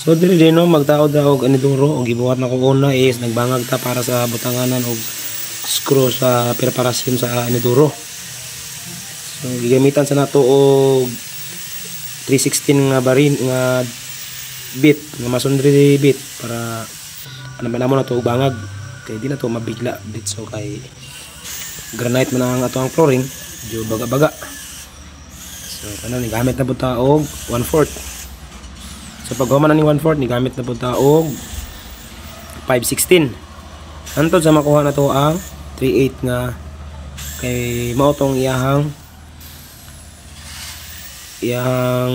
So diri din no magtaod daw og aniduro, og gibuhat na ko una is nagbangag ta para sa butanganan og screw sa preparasyon sa aniduro. So gigamitan sa nato og 316 nga barin nga bit, nga masundry bit para alam na to og bangag. Kay di na to mabigla dito kay granite man ang ato ang flooring, jo baga-baga. So kanan ni gamit na buta og 1/4. So pag human na ni 1/4 ni gamit na buta og 5/16. Antod sa makuha na to ang 3/8 nga kay mao tong iyahang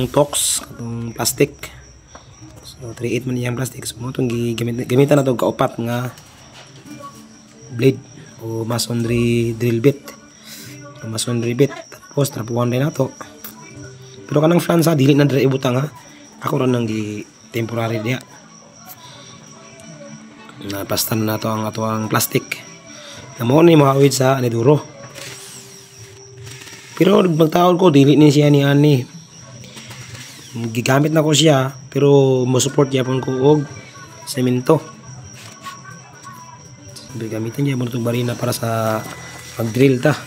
tox katong plastic. So 3/8 man iyang plastic. So mao tong gamitan na to kaupat nga blade o masonry drill bit. So, masonry bit tapos trapuhan din nato. Pero kanang flange dili na dire ibutang ha. Ako ron nang temporary dia. Napastan na to ang ato ang plastic. Namo ni mahawid sa aniduro. Pero magtaod ko dili ni siya ni ani. Gigamit na ko siya pero mo support gyapon ko og semento. Gamitin niya mo itong barina para sa pag-drill ta.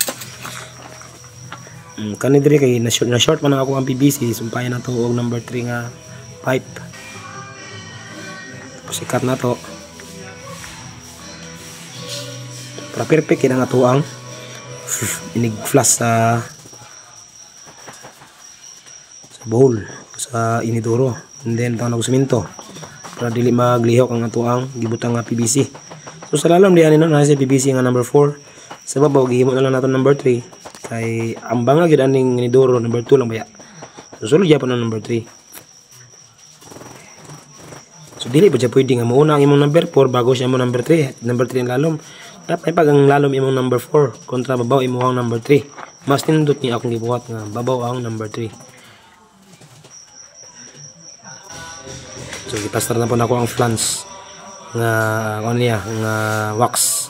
Kani diri kay na short man ako ang PVC, sumpayan na to og number 3 nga pipe. Tapos ikat na to. Para perfect kaya nga to ang inig-flush sa bowl sa inidoro. And then tawag og semento para dili maglihok ang ato ang gibutang nga PVC. So sa lalam diyan no na si PVC nga number 4. Sa babaw gihimo na lang nato number 3 kay ang banga gid aning inidoro number 2 lang baya. So sulod gyapon ang number 3. So dili pa siya pwede nga mauna ang imong number 4 bago siya mo number 3. Number 3 ang lalom. Dapat pag ang lalom imong number 4 kontra babaw imong number 3. Mas nindot ni akong gibuhat nga babaw ang number 3. So gipastar na po nako ang flange nga ano niya nga wax.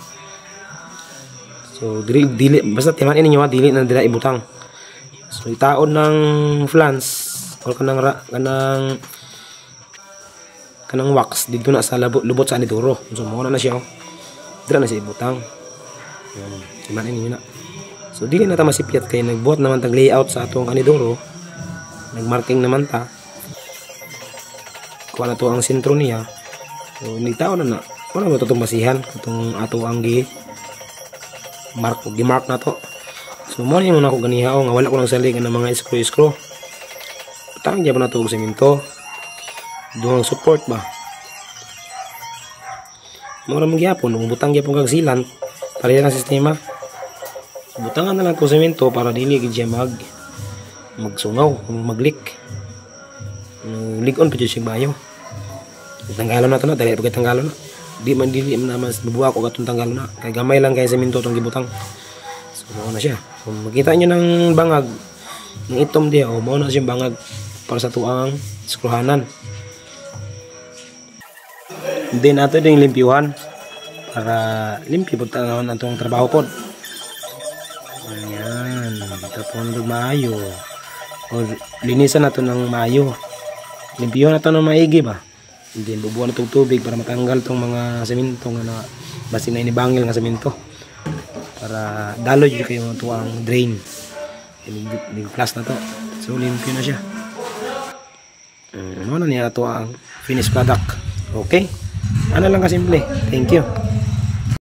So dili basta timan ini nyo dili na dira ibutang. So itaon ng flange or kanang wax dito na sa lubot sa aniduro. So mo na siya. Dira na siya ibutang. Timan ini na. So dili na ta masipyat kay nagbuhat naman tag layout sa atong aniduro. Nagmarking naman ta. Kuha na to ang sentro niya. So nitaon na wala mo to masihan katong ato ang gi-mark na to. So mo ni mo na ko ganiha nga wala ko nang salig ng mga screw. Tang gyapon na to og semento. Duhang support ba. Mo ra magyapon butang gyapon kag silan pareha ang sistema. Butangan na lang ko semento para dili gid siya magsungaw, mag-leak. Ligon pa siya bayo. Tanggalon na to na dali pag tanggalon na. Di man dili man mas bubuha ko katong tanggalon na. Kay gamay lang kay semento tong gibutang. So mao na siya. Kung makita niyo ng bangag ng itom diha o mao na siya bangag para sa tuang skruhanan. Then ato ding limpyuhan para limpyo pud tanawon atong trabaho pod. Ayan, tapon og maayo. O linisan nato ng maayo. Limpyuhan nato ng maigi ba. And then bubuhan na itong tubig para matanggal itong mga semento nga na basi na inibangil nga semento para dalo dito kayo ito ang drain. Nag-plus na to. So limpyo na siya. Ano na niya ito ang finished product. Okay? Ano lang kasimple. Thank you.